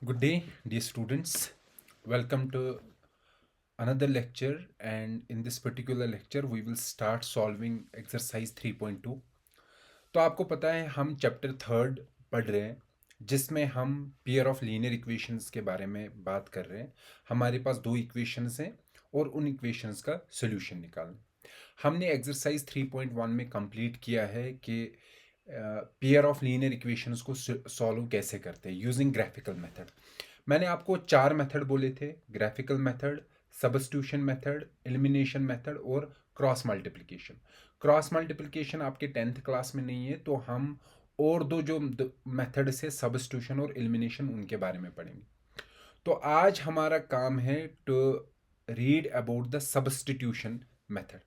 Good day, dear students. Welcome to another lecture, and in this particular lecture, we will start solving exercise 3.2. तो आपको पता है हम chapter third पढ़ रहे हैं जिसमें हम पेयर ऑफ लीनियर इक्वेशंस के बारे में बात कर रहे हैं। हमारे पास दो इक्वेशंस हैं और उन इक्वेशंस का सोल्यूशन निकालना। हमने एक्सरसाइज 3.1 में कंप्लीट किया है कि पेयर ऑफ लीनियर इक्वेशंस को सॉल्व कैसे करते हैं यूजिंग ग्राफिकल मेथड। मैंने आपको चार मेथड बोले थे: graphical method, substitution method, elimination method और क्रॉस मल्टीप्लिकेशन। क्रॉस मल्टीप्लिकेशन आपके 10th क्लास में नहीं है, तो हम और दो जो मेथड से सब्स्टिट्यूशन और एलिमिनेशन उनके बारे में पढ़ेंगे। तो आज हमारा काम है to read about the substitution method.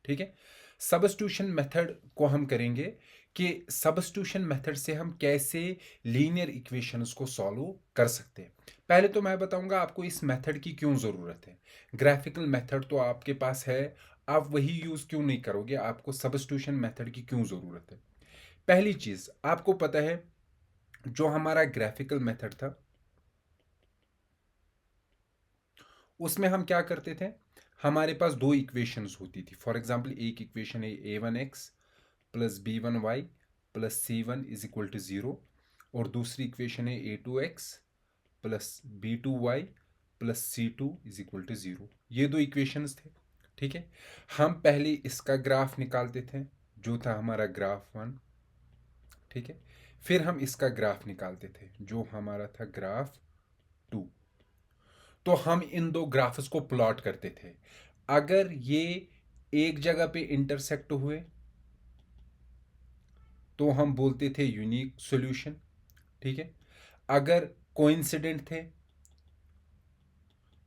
ठीक है, सब्स्टिट्यूशन मेथड को हम करेंगे कि सब्स्टिट्यूशन मेथड से हम कैसे लीनियर इक्वेशंस को सॉल्व कर सकते हैं। पहले तो मैं बताऊंगा आपको इस मेथड की क्यों ज़रूरत है। ग्राफिकल मेथड तो आपके पास है, आप वही यूज़ क्यों नहीं करोगे, आपको सब्स्टिट्यूशन मेथड की क्यों ज़रूरत है। पहली चीज़ आपको पता है, जो हमारा ग्राफिकल मेथड था उसमें हम क्या करते थे, हमारे पास दो इक्वेशंस होती थी। फॉर एग्जांपल एक इक्वेशन है a1x plus b1y plus c1 is equal to 0, और दूसरी इक्वेशन है a2x plus b2y plus c2 is equal to 0। ये दो इक्वेशंस थे। ठीक है, हम पहले इसका ग्राफ निकालते थे जो था हमारा ग्राफ वन। ठीक है, फिर हम इसका ग्राफ निकालते थे जो हमारा था ग्राफ टू। तो हम इन दो ग्राफ्स को प्लॉट करते थे। अगर ये एक जगह पे इंटरसेक्ट हुए तो हम बोलते थे यूनिक सॉल्यूशन। ठीक है, अगर कोइंसिडेंट थे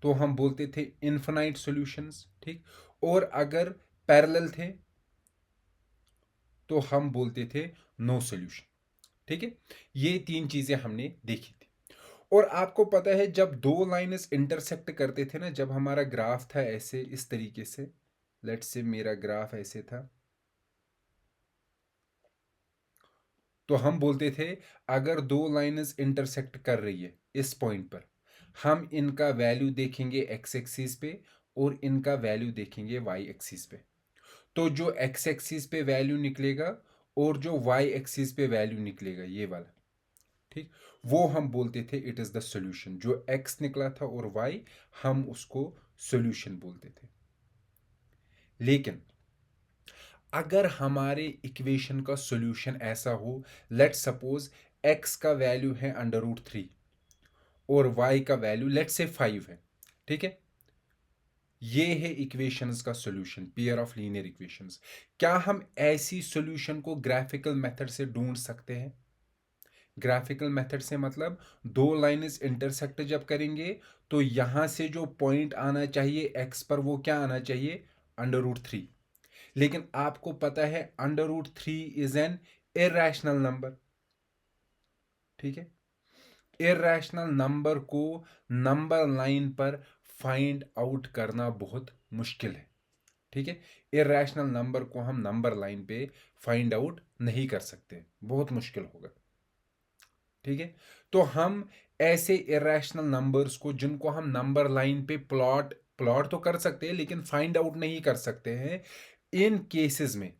तो हम बोलते थे इनफिनाइट सॉल्यूशंस। ठीक, और अगर पैरेलल थे तो हम बोलते थे नो सॉल्यूशन। ठीक है, ये तीन चीजें हमने देखी थी। और आपको पता है जब दो लाइन्स इंटरसेक्ट करते थे ना, जब हमारा ग्राफ था ऐसे इस तरीके से, लेट्स से मेरा ग्राफ ऐसे था, तो हम बोलते थे अगर दो लाइन्स इंटरसेक्ट कर रही है इस पॉइंट पर, हम इनका वैल्यू देखेंगे एक्स एक्सिस पे और इनका वैल्यू देखेंगे वाई एक्सिस पे। तो जो एक्स एक्सिस पे वैल्यू निकलेगा और जो वाई एक्सिस पे वैल्यू निकलेगा, ये वाला, ठीक, वो हम बोलते थे इट इज द सॉल्यूशन। जो एक्स निकला था और वाई, हम उसको सॉल्यूशन बोलते थे। लेकिन अगर हमारे इक्वेशन का सॉल्यूशन ऐसा हो, लेट सपोज एक्स का वैल्यू है √3 और वाई का वैल्यू लेट से 5 है। ठीक है, ये है इक्वेशंस का solution, pair of linear equations. क्या हम ऐसी सॉल्यूशन को ग्राफिकल मेथड से ढूंढ सकते हैं? ग्राफिकल मेथड से मतलब दो लाइन्स इंटरसेक्ट जब करेंगे तो यहां से जो पॉइंट आना चाहिए एक्स पर, वो क्या आना चाहिए? √3। लेकिन आपको पता है √3 इज एन इरेशनल नंबर। ठीक है, इरेशनल नंबर को नंबर लाइन पर फाइंड आउट करना बहुत मुश्किल है। ठीक है, इरेशनल नंबर को हम नंबर लाइन पे फाइंड आउट नहीं कर सकते, बहुत मुश्किल होगा। ठीक है, तो हम ऐसे इरेशनल नंबर्स को जिनको हम नंबर लाइन पे प्लॉट प्लॉट तो कर सकते हैं लेकिन फाइंड आउट नहीं कर सकते हैं, इन केसेस में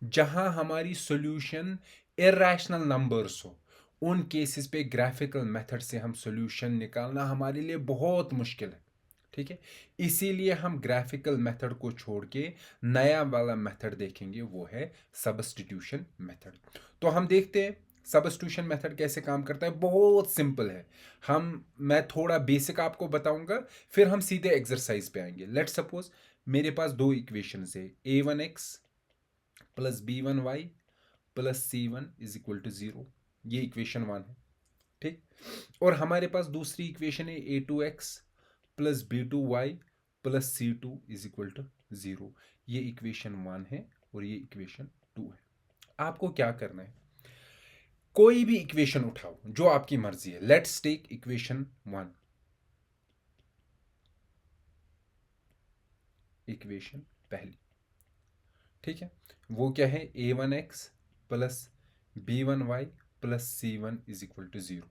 जहां हमारी सॉल्यूशन इरेशनल नंबर्स हो, उन केसेस पे ग्राफिकल मेथड से हम सॉल्यूशन निकालना हमारे लिए बहुत मुश्किल है। ठीक है, इसीलिए हम ग्राफिकल मेथड को छोड़ के नया वाला मेथड देखेंगे, वो है सब्स्टिट्यूशन मेथड। तो हम देखते हैं सब्स्टिट्यूशन मेथड कैसे काम करता है। बहुत सिंपल है। मैं थोड़ा बेसिक आपको बताऊंगा, फिर हम सीधे एक्सरसाइज पे आएंगे। लेट सपोज मेरे पास दो इक्वेशंस है, a1x plus b1y plus c1 is equal to 0। ये इक्वेशन वन है। ठीक, और हमारे पास दूसरी इक्वेशन है a2x plus b2y plus c2 is equal to 0। ये इक्वेशन वन है और ये इक्वेशन टू है। आपको क्या करना है, कोई भी इक्वेशन उठाओ जो आपकी मर्जी है। Let's take equation one. Equation पहली, ठीक है, वो क्या है? a1x plus b1y plus c1 is equal to 0।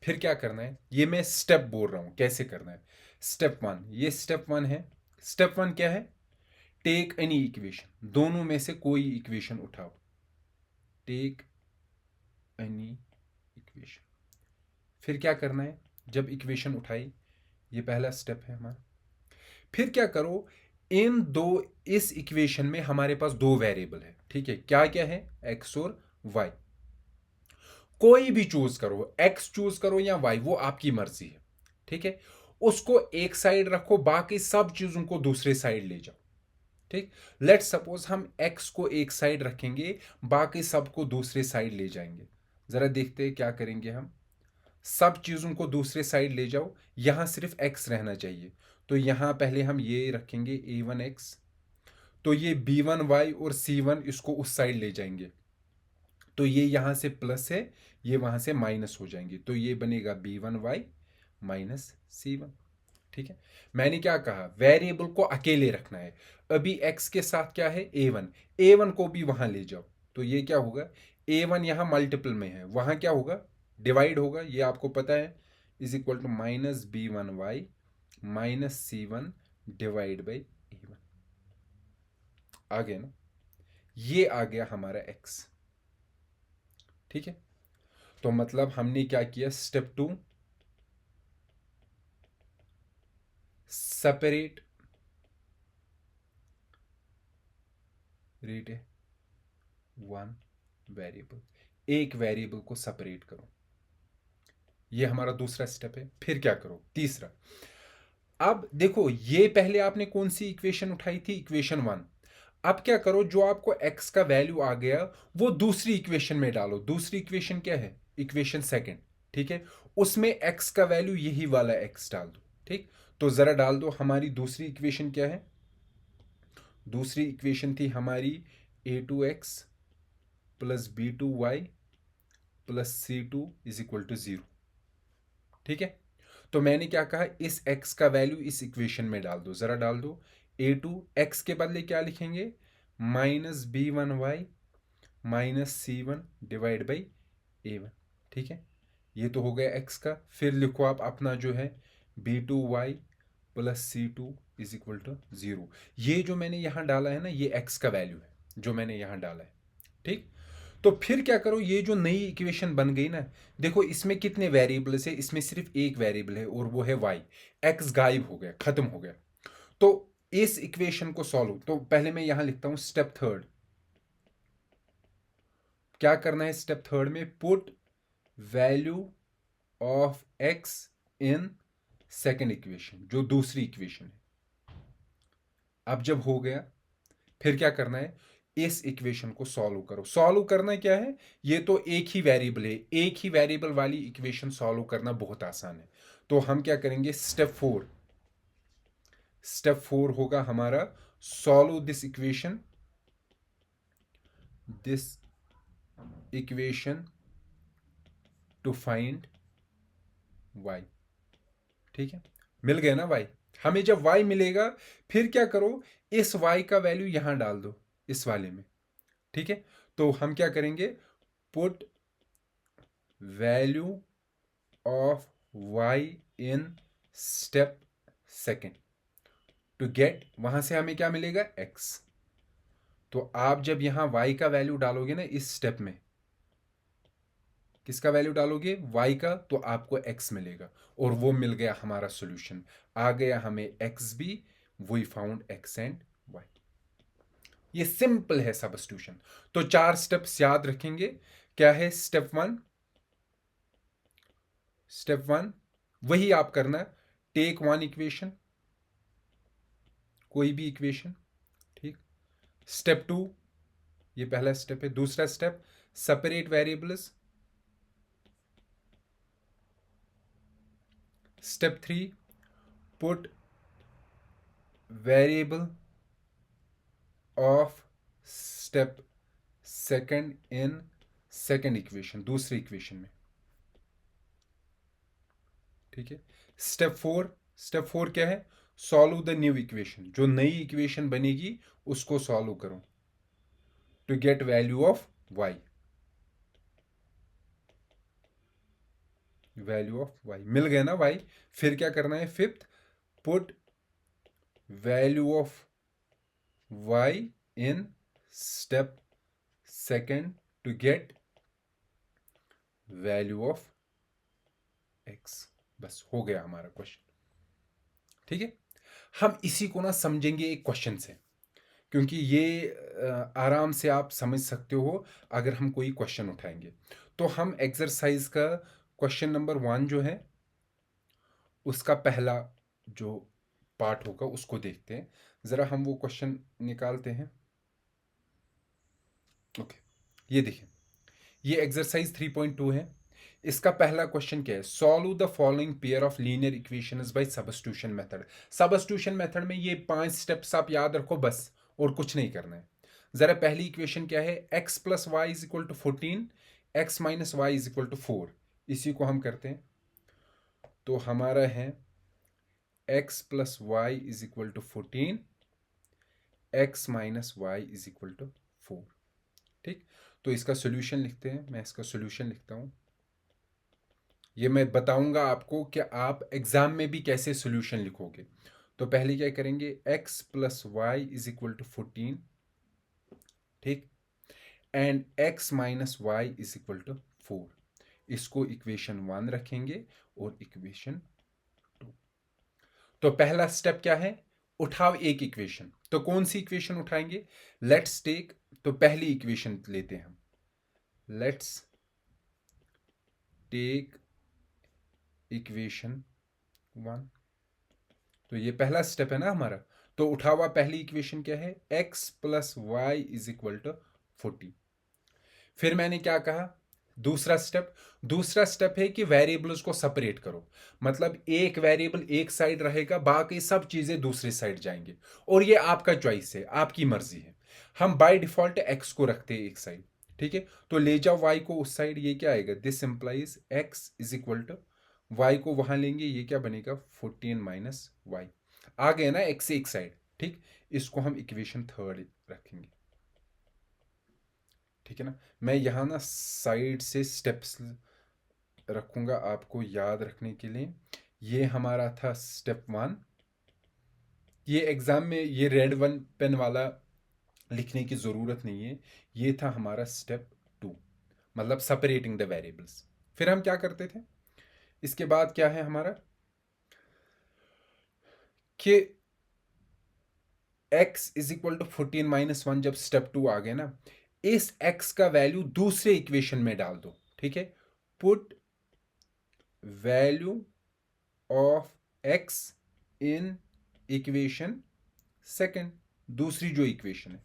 फिर क्या करना है, ये मैं स्टेप बोल रहा हूं कैसे करना है। स्टेप वन, ये स्टेप वन है। स्टेप वन क्या है, टेक एनी इक्वेशन, दोनों में से कोई इक्वेशन उठाओ। Take any equation. फिर क्या करना है, जब इक्वेशन उठाई, ये पहला स्टेप है हमारा। फिर क्या करो, इन दो, इस इक्वेशन में हमारे पास दो वेरिएबल है, ठीक है, क्या क्या है, एक्स और वाई। कोई भी चूज करो, एक्स चूज करो या वाई, वो आपकी मर्जी है, ठीक है। उसको एक साइड रखो, बाकी सब चीजों को दूसरे साइड ले जाओ, ठीक। लेट सपोज हम एक्स को एक साइड रखेंगे, बाकी सबको दूसरे साइड ले जाएंगे। जरा देखते हैं क्या करेंगे हम। सब चीजों को दूसरे साइड ले जाओ, यहां सिर्फ एक्स रहना चाहिए। तो यहां पहले हम ये रखेंगे a1x, तो ये b1y और c1 इसको उस साइड ले जाएंगे, तो ये यहां से प्लस है, ये वहां से माइनस हो जाएंगे, तो ये बनेगा b1y माइनस c1, ठीक है। मैंने क्या कहा, वेरिएबल को अकेले रखना है। अभी x के साथ क्या है, a1, a1 को भी वहां ले जाओ, तो ये क्या होगा, a1 यहां मल्टीपल में है, वहां क्या होगा, डिवाइड होगा, ये आपको पता है, is equal to minus b1y minus c1 divide by a1। आ गया ना, ये आ गया हमारा x, ठीक है। तो मतलब हमने क्या किया, स्टेप टू, सेपरेट रेट है वन वेरिएबल, एक वेरिएबल को सेपरेट करो, ये हमारा दूसरा स्टेप है। फिर क्या करो, तीसरा। अब देखो, ये पहले आपने कौन सी इक्वेशन उठाई थी, इक्वेशन वन। अब क्या करो, जो आपको x का वैल्यू आ गया, वो दूसरी इक्वेशन में डालो। दूसरी इक्वेशन क्या है, इक्वेशन सेकंड, ठीक है। उसमें x का वैल्यू यही वाला x डाल दो, ठीक। तो जरा डाल दो, हमारी दूसरी इक्वेशन क्या है, दूसरी इक्वेशन थी हमारी a2x plus b2y plus c2 is equal to 0, ठीक है। तो मैंने क्या कहा, इस x का वैल्यू इस इक्वेशन में डाल दो, जरा डाल दो। a2x के बदले क्या लिखेंगे, minus b1y minus c1 divide by a1, ठीक है। ये तो हो गया x का। फिर लिखो आप अपना जो है b2y plus c2 is equal to 0। ये जो मैंने यहां डाला है ना, ये x का वैल्यू है जो मैंने यहां डाला है, ठीक। तो फिर क्या करो, ये जो नई इक्वेशन बन गई ना, देखो इसमें कितने वेरिएबल्स है, इसमें सिर्फ एक वेरिएबल है और वो है y। x गायब हो गया, खत्म हो गया। तो इस इक्वेशन को सॉल्व, तो पहले मैं यहां लिखता हूं स्टेप थर्ड। क्या करना है स्टेप थर्ड में, put value of x in second equation, जो दूसरी इक्वेशन है। अब जब हो गया, फिर क्या करना है, इस इक्वेशन को सॉल्व करो। सॉल्व करना क्या है, ये तो एक ही वेरिएबल है, एक ही वेरिएबल वाली इक्वेशन सॉल्व करना बहुत आसान है। तो हम क्या करेंगे, स्टेप फोर, स्टेप फोर होगा हमारा, solve this equation, this equation two find y, ठीक है। मिल गया ना y, हमें जब y मिलेगा, फिर क्या करो, इस y का वैल्यू यहां डाल दो, इस वाले में, ठीक है। तो हम क्या करेंगे, put value of y in step second to get, वहां से हमें क्या मिलेगा, x। तो आप जब यहां y का वैल्यू डालोगे ना, इस स्टेप में किसका वैल्यू डालोगे, y का, तो आपको x मिलेगा, और वो मिल गया हमारा सॉल्यूशन। आ गया हमें x भी, we found x and y। ये सिंपल है सब्स्टिट्यूशन। तो 4 स्टेप्स याद रखेंगे। क्या है, स्टेप वन, स्टेप वन वही आप करना, टेक वन इक्वेशन, कोई भी इक्वेशन, ठीक। स्टेप टू, ये पहला स्टेप है। दूसरा step, separate variables. Step three, put variable of step second in second equation, दूसरी इक्वेशन में, ठीक है। स्टेप फोर, स्टेप फोर क्या है, सॉल्व द न्यू इक्वेशन, जो नई इक्वेशन बनेगी उसको सॉल्व करो to get value of y। Value of y मिल गया ना वाई। फिर क्या करना है, fifth, put value of y in step second to get value of x. बस हो गया हमारा क्वेश्चन। ठीक है, हम इसी को ना समझेंगे एक क्वेश्चन से, क्योंकि ये आराम से आप समझ सकते हो अगर हम कोई क्वेश्चन उठाएंगे। तो हम एक्सरसाइज का क्वेश्चन नंबर 1 जो है उसका पहला जो पार्ट होगा उसको देखते हैं। ज़रा हम वो क्वेश्चन निकालते हैं। ओके, ये देखिए, ये एक्सरसाइज 3.2 है। इसका पहला क्वेश्चन क्या है, solve the following pair of linear equations bye substitution method. Substitution method में ये 5 स्टेप्स आप याद रखो बस, और कुछ नहीं करना है। जरा पहली इक्वेशन क्या है, x plus Y is equal to 14, x minus Y is equal to 4। इसी को हम करते हैं। तो हमारा है x plus Y is equal to 14, x minus Y is equal to 4। ठीक, तो इसका सोल्यूशन लिखते हैं। मैं इसका सोल्यूशन लिखता हूं। ये मैं बताऊंगा आपको कि आप एग्जाम में भी कैसे सोल्यूशन लिखोगे। तो पहले क्या करेंगे, x plus Y is equal to 14, ठीक, and x minus Y is equal to 4। इसको इक्वेशन 1 रखेंगे और इक्वेशन 2। तो पहला स्टेप क्या है, उठाओ एक इक्वेशन। तो कौन सी इक्वेशन उठाएंगे, लेट्स टेक, तो पहली इक्वेशन लेते हैं हम। Let's take equation 1। तो ये पहला स्टेप है ना हमारा। तो उठा हुआ पहली इक्वेशन क्या है, x plus Y is equal to 40। फिर मैंने क्या कहा, दूसरा स्टेप है कि वेरिएबल्स को सेपरेट करो। मतलब एक वेरिएबल एक साइड रहेगा, बाकी सब चीजें दूसरी साइड जाएंगे। और ये आपका चॉइस है, आपकी मर्जी है। हम बाय डिफॉल्ट x को रखते हैं एक साइड। ठीक है, तो ले जाओ y को उस साइड। ये क्या आएगा, this implies x is equal to, y को वहां लेंगे, ये क्या बनेगा 14 माइनस वाई। आ गया ना x से एक साइड। ठीक, इसको हम इक्वेशन 3 रखेंगे। ठीक है ना, मैं यहाँ ना साइड से स्टेप्स रखूँगा आपको याद रखने के लिए। ये हमारा था स्टेप 1। ये एग्ज़ाम में ये रेड वन पेन वाला लिखने की ज़रूरत नहीं है। ये था हमारा स्टेप 2, मतलब सेपरेटिंग द वेरिएबल्स। फिर हम क्या करते थे, इसके बाद क्या है हमारा कि x is equal to 14 minus 1। जब स्टेप 2 आ गया ना, इस x का वैल्यू दूसरे इक्वेशन में डाल दो। ठीक है, put value of x in equation second, दूसरी जो इक्वेशन है।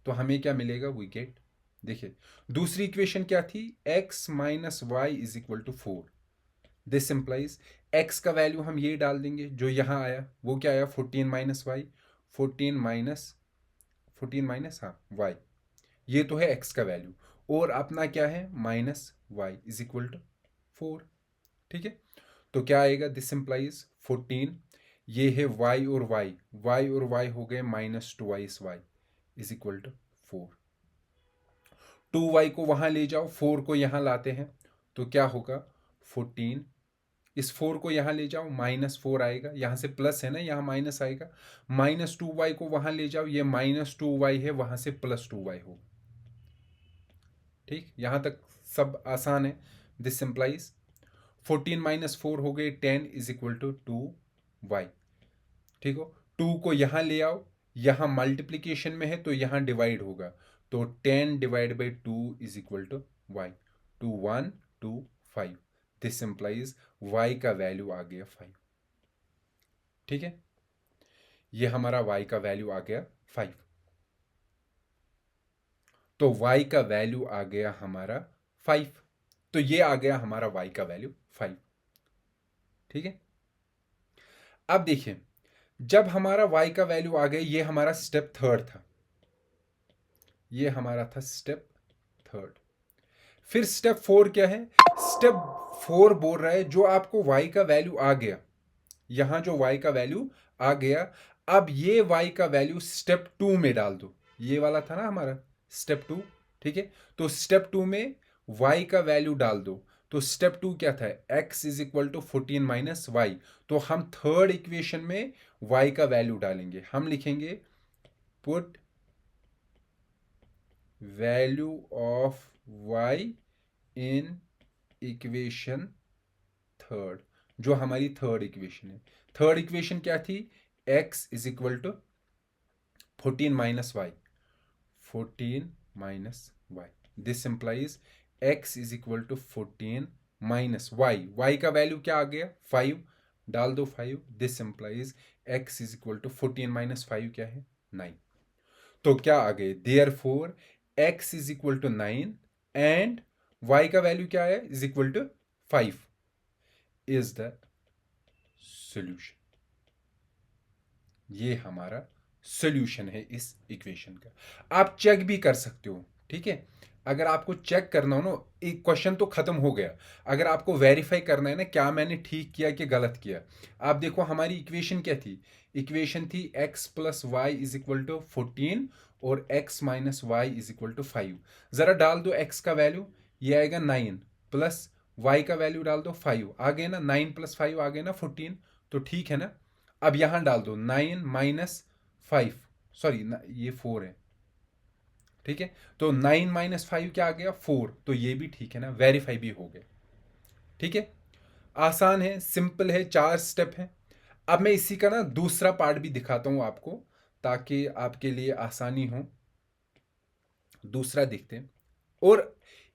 तो हमें क्या मिलेगा, वी गेट, देखिए दूसरी इक्वेशन क्या थी, x minus Y is equal to 4। This implies x का वैल्यू हम ये डाल देंगे जो यहां आया, वो क्या आया 14 माइनस वाई, 14 माइनस हाँ वाई। ये तो है x का वैल्यू, और अपना क्या है minus Y is equal to 4। ठीक है, तो क्या आएगा, दिस इंप्लाइज 14, ये है y और y हो गए minus 2y Y is equal to 4। 2y को वहां ले जाओ, 4 को यहां लाते हैं, तो क्या होगा 14। इस 4 को यहां ले जाओ, माइनस 4 आएगा, यहां से प्लस है ना, यहां माइनस आएगा। माइनस 2y को वहां ले जाओ, ये माइनस 2y है, वहां से प्लस 2y होगा। ठीक, यहां तक सब आसान है। दिस सिंप्लाइज 14 माइनस 4 हो गए 10 इज इक्वल टू 2y। ठीक हो, 2 को यहां ले आओ, यहां मल्टीप्लीकेशन में है तो यहां डिवाइड होगा, तो 10 divide by 2 is equal to y। 2 1 2 5। This implies y का वैल्यू आ गया 5। ठीक है, ये हमारा y का वैल्यू आ गया 5। तो y का वैल्यू आ गया हमारा 5। तो ये आ गया हमारा y का वैल्यू 5। ठीक है, अब देखिए, जब हमारा y का वैल्यू आ गया, ये हमारा स्टेप 3 था। ये हमारा था स्टेप 3। फिर स्टेप 4 क्या है, स्टेप 4 बोल रहा है जो आपको y का वैल्यू आ गया, यहां जो y का वैल्यू आ गया, अब ये y का वैल्यू स्टेप 2 में डाल दो। ये वाला था ना हमारा स्टेप 2। ठीक है, तो स्टेप 2 में y का वैल्यू डाल दो। तो स्टेप 2 क्या था, x is equal to 14 minus Y. तो हम थर्ड इक्वेशन में y का वैल्यू डालेंगे, हम लिखेंगे put value of y in equation third, जो हमारी थर्ड इक्वेशन है। थर्ड इक्वेशन क्या थी, x is equal to 14 minus Y, 14 minus Y. This implies x is equal to 14 minus Y, Y का वैल्यू क्या आ गया 5, डाल दो 5। This implies x is equal to 14 minus 5 क्या है 9। तो क्या आ गए, therefore x is equal to 9 and y का वैल्यू क्या है is equal to 5 is the solution. ये हमारा सॉल्यूशन है इस इक्वेशन का। आप चेक भी कर सकते हो, ठीक है। अगर आपको चेक करना हो ना, एक क्वेश्चन तो खत्म हो गया, अगर आपको वेरीफाई करना है ना क्या मैंने ठीक किया कि गलत किया, आप देखो हमारी इक्वेशन क्या थी, इक्वेशन थी x plus Y is equal to 14 और x minus Y is equal to 5। जरा डाल दो x का वैल्यू, ये आएगा 9 प्लस y का वैल्यू डाल दो 5, आ गए ना 9 प्लस 5 आ गए ना 14, तो ठीक है ना। अब यहां डाल दो 9 माइनस 5, सॉरी ये 4 है, ठीक है। तो 9 माइनस 5 क्या आ गया 4, तो ये भी ठीक है ना, वेरीफाई भी हो गया, ठीक है। आसान है, सिंपल है, 4 स्टेप है। अब मैं इसी का ना दूसरा पार्ट भी दिखाता हूं आपको, ताकि आपके लिए आसानी हो। दूसरा देखते हैं, और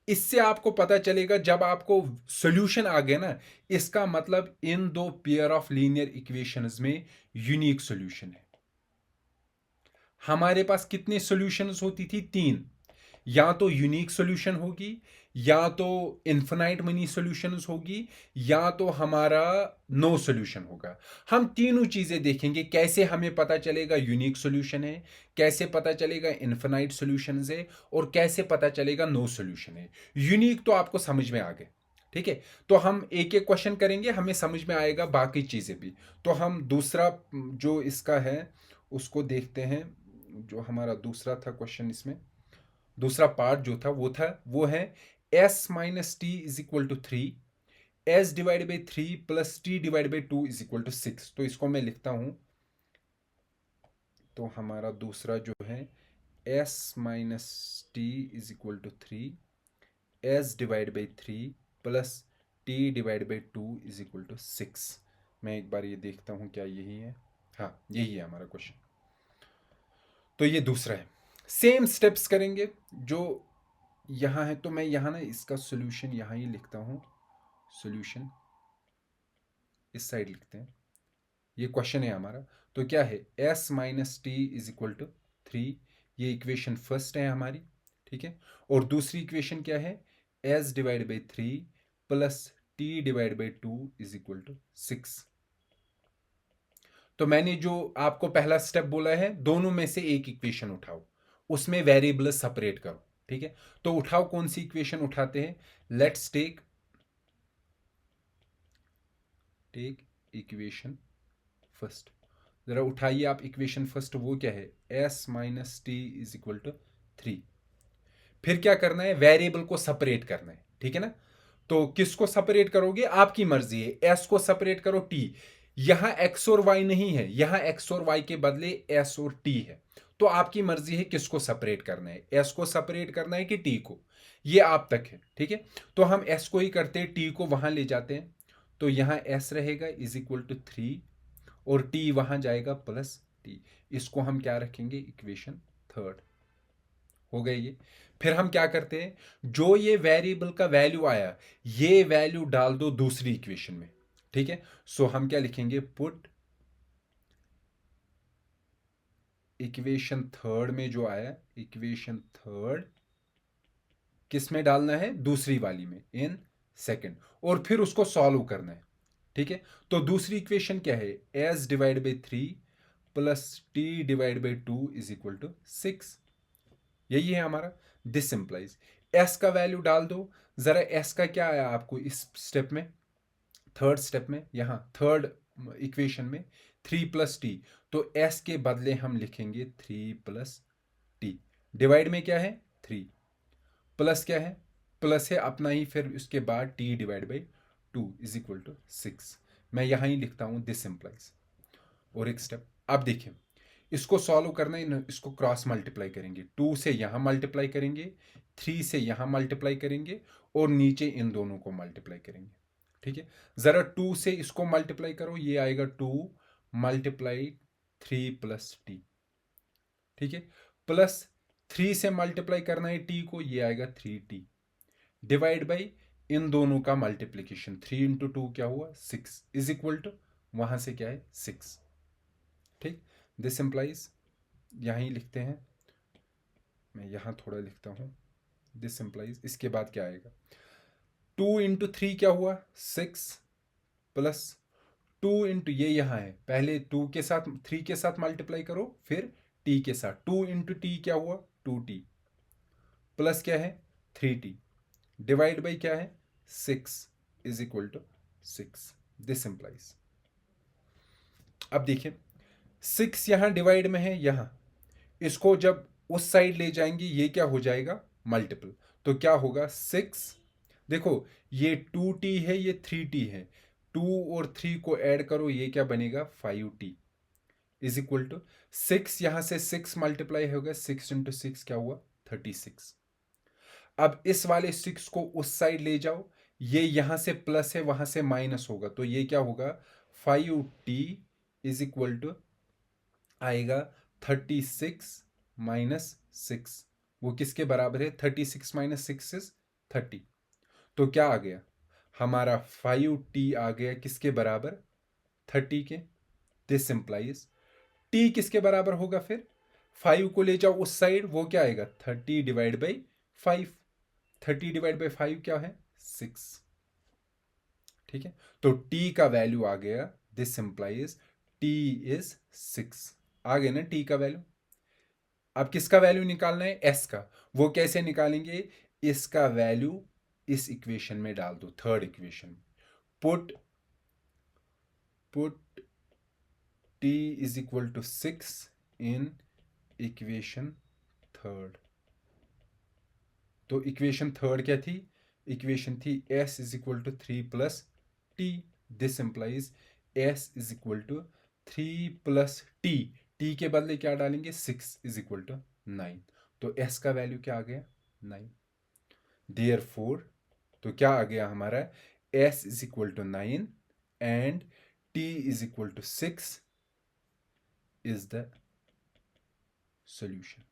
इससे आपको पता चलेगा जब आपको सॉल्यूशन आ गया ना, इसका मतलब इन दो पेयर ऑफ लीनियर इक्वेशंस में यूनिक सॉल्यूशन है। हमारे पास कितने सॉल्यूशंस होती थी, 3, या तो यूनिक सॉल्यूशन होगी, या तो इन्फिनाइट मनी सॉल्यूशंस होगी, या तो हमारा नो सॉल्यूशन होगा। हम तीनों चीजें देखेंगे, कैसे हमें पता चलेगा यूनिक सॉल्यूशन है, कैसे पता चलेगा इन्फिनाइट सॉल्यूशंस है, और कैसे पता चलेगा नो सॉल्यूशन है। यूनिक तो आपको समझ में आ गए, ठीक है। तो हम एक एक क्वेश्चन करेंगे, हमें समझ में आएगा बाकी चीजें भी। तो हम दूसरा जो इसका है उसको देखते हैं, जो हमारा दूसरा था क्वेश्चन, इसमें दूसरा पार्ट जो था वो है s minus T is equal to 3, s divide by 3 plus T divide by 2 is equal to 6। तो इसको मैं लिखता हूं, तो हमारा दूसरा जो है s minus T is equal to 3, s divide by 3 plus T divide by 2 is equal to 6। मैं एक बार ये देखता हूं क्या यही है, हाँ यही है हमारा क्वेश्चन। तो ये दूसरा है, सेम स्टेप्स करेंगे जो यहाँ है। तो मैं यहाँ ना इसका सॉल्यूशन यहाँ ही लिखता हूँ, सॉल्यूशन इस साइड लिखते हैं। ये क्वेश्चन है हमारा, तो क्या है s minus T is equal to 3, ये इक्वेशन फर्स्ट है हमारी, ठीक है। और दूसरी इक्वेशन क्या है, s divide by 3 plus T divide by 2 is equal to 6। तो मैंने जो आपको पहला स्टेप बोला है, दोनों में से एक इक्वेशन उठाओ, उसमें वेरिएबल सेपरेट करो, ठीक है। तो उठाओ, कौन सी इक्वेशन उठाते हैं, लेट्स टेक इक्वेशन फर्स्ट। जरा उठाइए आप इक्वेशन फर्स्ट, वो क्या है, s minus T is equal to 3। फिर क्या करना है, वेरिएबल को सेपरेट करना है, ठीक है ना। तो किसको सेपरेट करोगे, आपकी मर्जी है, s को सेपरेट करो t। यहां x और y नहीं है, यहां x और y के बदले s और t है। तो आपकी मर्जी है किसको सेपरेट करना है, s को सेपरेट करना है कि t को, ये आप तक है, ठीक है। तो हम s को ही करते हैं, t को वहां ले जाते हैं। तो यहां s रहेगा इज इक्वल टू 3, और t वहां जाएगा प्लस t। इसको हम क्या रखेंगे, इक्वेशन थर्ड। हो गए ये। फिर हम क्या करते हैं, जो ये वेरिएबल का वैल्यू आया, ये वैल्यू डाल दो दूसरी इक्वेशन में, ठीक है। सो हम क्या लिखेंगे, पुट इक्वेशन थर्ड में जो आया, इक्वेशन थर्ड किस में डालना है, दूसरी वाली में, इन सेकंड, और फिर उसको सॉल्व करना है, ठीक है। तो दूसरी इक्वेशन क्या है, s divide by 3 plus T divide by 2 is equal to 6। यही है हमारा, दिस सिंप्लाइज। s का वैल्यू डाल दो, जरा s का क्या आया आपको इस स्टेप में, थर्ड स्टेप में, यहां थर्ड इक्वेशन में 3 प्लस टी। तो s के बदले हम लिखेंगे 3 प्लस टी, डिवाइड में क्या है 3, प्लस क्या है प्लस है अपना ही, फिर उसके बाद t divide by 2 is equal to 6। मैं यहाँ ही लिखता हूँ दिस इम्प्लाइज। और एक स्टेप अब देखिए, इसको सॉल्व करना है, इसको क्रॉस मल्टीप्लाई करेंगे, 2 से यहाँ मल्टीप्लाई करेंगे, 3 से यहाँ मल्टीप्लाई करेंगे और नीचे इन दोनों को मल्टीप्लाई करेंगे। ठीक है, ज़रा 2 से इसको मल्टीप्लाई करो, ये आएगा 2 मल्टीप्लाई 3 प्लस टी। ठीक है, प्लस 3 से मल्टीप्लाई करना है टी को, ये आएगा 3t डिवाइड बाई इन दोनों का मल्टीप्लीकेशन, 3 इंटू 2 क्या हुआ 6 इज इक्वल टू वहां से क्या है 6। ठीक, दिस इम्प्लाइज, यहीं लिखते हैं, मैं यहां थोड़ा लिखता हूं, दिस इम्प्लाइज इसके बाद क्या आएगा 2 इंटू 3 क्या हुआ 6 प्लस 2 इंटू ये यहाँ है, पहले 2 के साथ 3 के साथ मल्टीप्लाई करो, फिर t के साथ, 2 इंटू टी क्या हुआ 2t प्लस क्या है 3t डिवाइड बाई क्या है 6 is equal to 6। This implies, अब देखिए 6 यहां डिवाइड में है, यहां इसको जब उस साइड ले जाएंगे ये क्या हो जाएगा मल्टीपल, तो क्या होगा 6, देखो ये 2t है ये 3t है, 2 और 3 को ऐड करो ये क्या बनेगा 5t इज इक्वल टू 6, यहां से 6 मल्टीप्लाई होगा, 6 इंटू 6 क्या हुआ 36। अब इस वाले 6 को उस साइड ले जाओ, ये यहां से प्लस है वहां से माइनस होगा, तो ये क्या होगा 5t इज इक्वल टू आएगा 36 माइनस 6। वो किसके बराबर है 36 माइनस 6 इज 30। तो क्या आ गया हमारा 5t आ गया किसके बराबर 30 के। दिस इंप्लाइज t किसके बराबर होगा फिर 5 को ले जाओ उस साइड, वो क्या आएगा 30 डिवाइड बाई 5, 30 डिवाइड बाई 5 क्या है 6। ठीक है, तो t का वैल्यू आ गया, दिस इंप्लाइज t इज 6 आ गया ना t का वैल्यू। अब किसका वैल्यू निकालना है s का, वो कैसे निकालेंगे, इसका वैल्यू इस इक्वेशन में डाल दो, third equation, put t is equal to 6 in equation third. तो इक्वेशन थर्ड क्या थी, इक्वेशन थी s is equal to 3 plus t. This implies s is equal to 3 plus t के बदले क्या डालेंगे 6 इज इक्वल टू 9, तो s का वैल्यू क्या आ गया 9। देयरफॉर तो क्या आ गया हमारा s is equal to 9 and t is equal to 6 is the solution.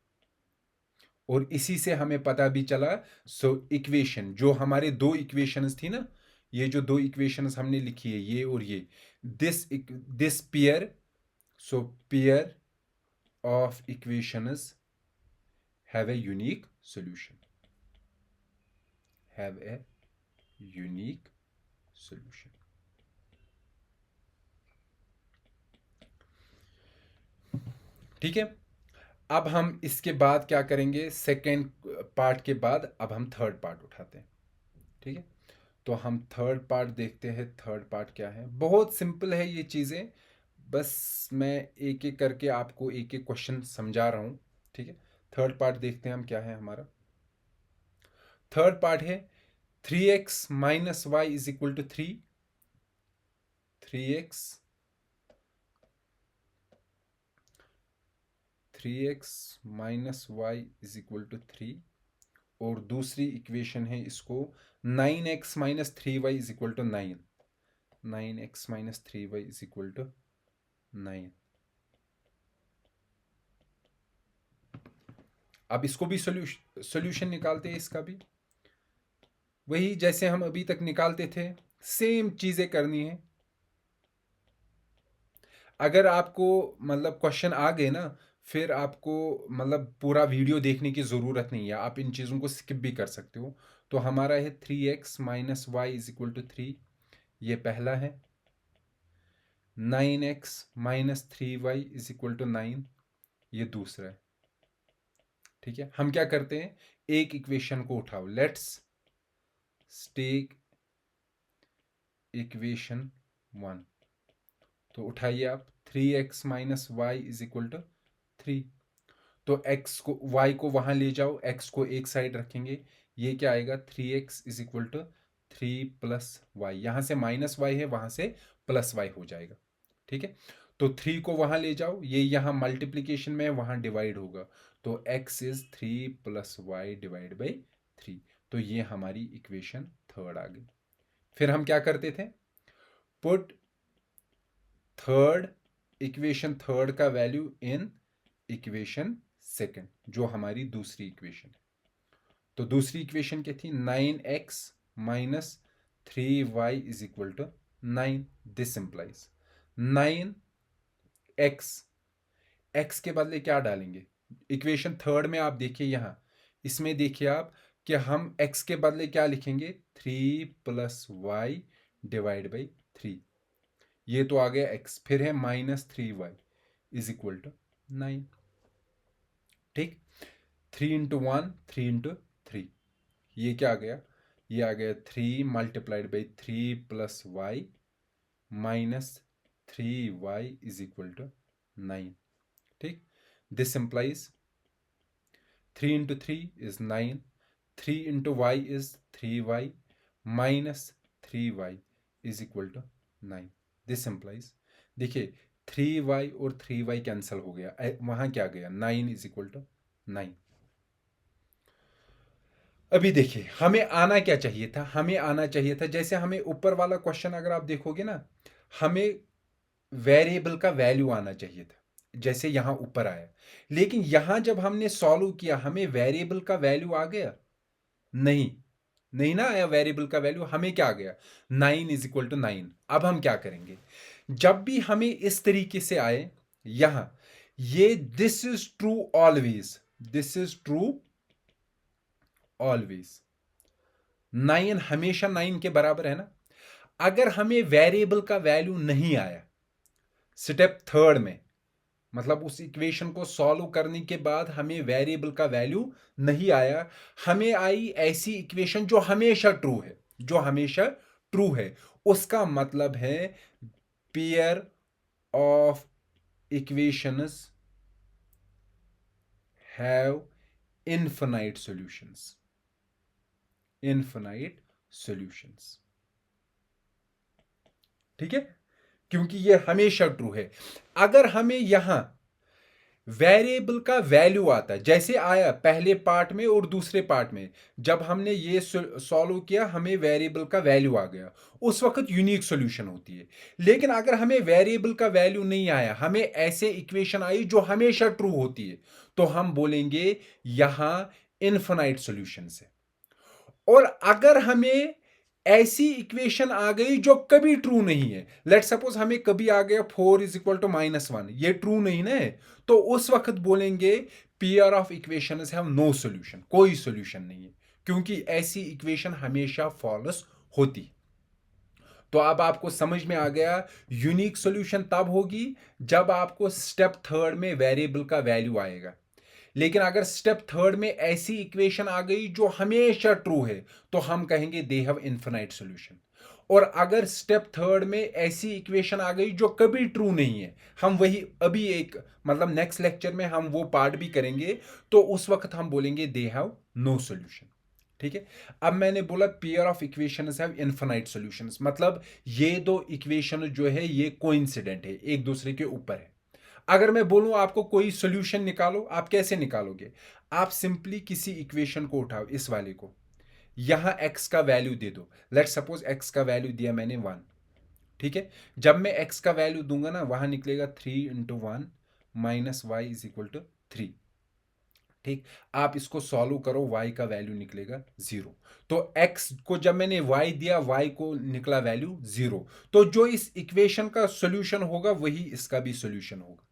और इसी से हमें पता भी चला, सो इक्वेशन जो हमारे दो इक्वेशंस थी ना, ये जो दो इक्वेशंस हमने लिखी है ये और ये, this pair, so pair of equations have a unique solution, have a unique solution. ठीक है, अब हम इसके बाद क्या करेंगे, सेकेंड पार्ट के बाद अब हम थर्ड पार्ट उठाते हैं। ठीक है, तो हम थर्ड पार्ट देखते हैं, थर्ड पार्ट क्या है, बहुत सिंपल है ये चीज़ें, बस मैं एक एक करके आपको एक एक क्वेश्चन समझा रहा हूँ। ठीक है, थर्ड पार्ट देखते हैं हम क्या है हमारा। थर्ड पार्ट है 3x minus Y is equal to 3, 3x minus Y is equal to 3, और दूसरी इक्वेशन है इसको 9x minus 3y is equal to 9, 9x minus 3y is equal to 9। अब इसको भी सॉल्यूशन निकालते हैं, इसका भी वही जैसे हम अभी तक निकालते थे, सेम चीजें करनी है। अगर आपको मतलब क्वेश्चन आ गए ना, फिर आपको मतलब पूरा वीडियो देखने की ज़रूरत नहीं है, आप इन चीज़ों को स्किप भी कर सकते हो। तो हमारा है 3x minus Y is equal to 3, ये पहला है। 9x minus 3y is equal to 9, ये दूसरा है। ठीक है, हम क्या करते हैं, एक इक्वेशन को उठाओ, लेट्स टेक इक्वेशन 1, तो उठाइए आप 3x minus Y is equal to 3, तो x को y को वहां ले जाओ, x को एक साइड रखेंगे, ये क्या आएगा 3x is equal to 3+y, यहाँ से -y है, वहाँ से +y हो जाएगा। ठीक है, तो 3 को वहाँ ले जाओ, ये यहाँ मल्टीप्लीकेशन में है, वहाँ डिवाइड होगा, तो x is 3+y divide by 3। तो ये हमारी इक्वेशन थर्ड आ गई। फिर हम क्या करते थे, पुट थर्ड इक्वेशन थर्ड का वैल्यू इन इक्वेशन सेकंड, जो हमारी दूसरी इक्वेशन है। तो दूसरी इक्वेशन क्या थी, 9x minus 3y is equal to 9। This implies 9x, x के बदले क्या डालेंगे, इक्वेशन थर्ड में आप देखिए, यहाँ इसमें देखिए आप कि हम x के बदले क्या लिखेंगे, 3+y डिवाइड बाई 3। ये तो आ गया x, फिर है -3y इज इक्वल टू 9। ठीक, 3 इंटू 1 3 इंटू 3, ये क्या आ गया, ये आ गया 3 multiplied by 3+y -3y is equal to 9। ठीक, this implies 3 into 3 is 9, 3 into y is 3y -3y is equal to 9। This implies, देखिए 3y और 3y कैंसिल हो गया, वहां क्या गया, 9 इज इक्वल टू 9। अभी देखिए हमें आना क्या चाहिए था, हमें आना चाहिए था, जैसे हमें ऊपर वाला क्वेश्चन अगर आप देखोगे ना, हमें वेरिएबल का वैल्यू आना चाहिए था, जैसे यहां ऊपर आया, लेकिन यहां जब हमने सॉल्व किया हमें वेरिएबल का वैल्यू आ गया, नहीं, नहीं ना आया वेरिएबल का वैल्यू, हमें क्या आ गया, 9 इज इक्वल टू 9। अब हम क्या करेंगे, जब भी हमें इस तरीके से आए, यहां ये this is true always, this is true always, 9 हमेशा 9 के बराबर है ना। अगर हमें वेरिएबल का वैल्यू नहीं आया स्टेप थर्ड में, मतलब उस इक्वेशन को सॉल्व करने के बाद हमें वेरिएबल का वैल्यू नहीं आया, हमें आई ऐसी इक्वेशन जो हमेशा ट्रू है, जो हमेशा ट्रू है, उसका मतलब है pair of equations have infinite solutions, infinite solutions. ठीक है, क्योंकि ये हमेशा ट्रू है। अगर हमें यहां वेरिएबल का वैल्यू आता है, जैसे आया पहले पार्ट में और दूसरे पार्ट में, जब हमने ये सॉल्व किया हमें वेरिएबल का वैल्यू आ गया, उस वक्त यूनिक सॉल्यूशन होती है। लेकिन अगर हमें वेरिएबल का वैल्यू नहीं आया, हमें ऐसे इक्वेशन आई जो हमेशा ट्रू होती है, तो हम बोलेंगे यहां इनफिनाइट सॉल्यूशंस है। और अगर हमें ऐसी इक्वेशन आ गई जो कभी ट्रू नहीं है, लेट सपोज हमें कभी आ गया 4 इज इक्वल टू -1, ये ट्रू नहीं ना है, तो उस वक्त बोलेंगे pair of equations have no solution, कोई सॉल्यूशन नहीं है, क्योंकि ऐसी इक्वेशन हमेशा फॉल्स होती है। तो अब आपको समझ में आ गया, यूनिक सॉल्यूशन तब होगी जब आपको स्टेप थर्ड में वेरिएबल का वैल्यू आएगा। लेकिन अगर स्टेप थर्ड में ऐसी इक्वेशन आ गई जो हमेशा ट्रू है, तो हम कहेंगे दे हैव इनफिनाइट सॉल्यूशन। और अगर स्टेप थर्ड में ऐसी इक्वेशन आ गई जो कभी ट्रू नहीं है, हम वही अभी एक मतलब नेक्स्ट लेक्चर में हम वो पार्ट भी करेंगे, तो उस वक्त हम बोलेंगे दे हैव नो सॉल्यूशन। ठीक है, अब मैंने बोला pair of equations have infinite solutions, मतलब ये दो इक्वेशन जो है ये कोइंसिडेंट है, एक दूसरे के ऊपर है। अगर मैं बोलूं आपको कोई सॉल्यूशन निकालो, आप कैसे निकालोगे, आप सिंपली किसी इक्वेशन को उठाओ, इस वाले को, यहां x का वैल्यू दे दो, लेट सपोज x का वैल्यू दिया मैंने 1। ठीक है, जब मैं x का वैल्यू दूंगा ना, वहां निकलेगा 3 into 1 minus Y is equal to 3। ठीक, आप इसको सॉल्व करो, y का वैल्यू निकलेगा 0। तो x को जब मैंने y दिया, y को निकला वैल्यू 0, तो जो इस इक्वेशन का सॉल्यूशन होगा वही इसका भी सॉल्यूशन होगा।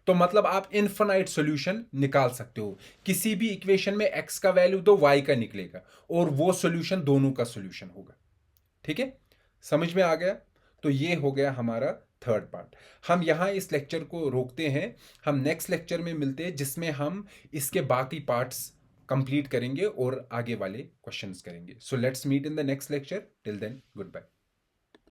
तो मतलब आप इनफिनाइट सॉल्यूशन निकाल सकते हो, किसी भी इक्वेशन में x का वैल्यू दो, y का निकलेगा, और वो सॉल्यूशन दोनों का सॉल्यूशन होगा। ठीक है, समझ में आ गया। तो ये हो गया हमारा थर्ड पार्ट। हम यहां इस लेक्चर को रोकते हैं, हम नेक्स्ट लेक्चर में मिलते हैं, जिसमें हम इसके बाकी पार्ट्स कंप्लीट करेंगे और आगे वाले क्वेश्चंस करेंगे। So let's meet in the next lecture, till then good bye.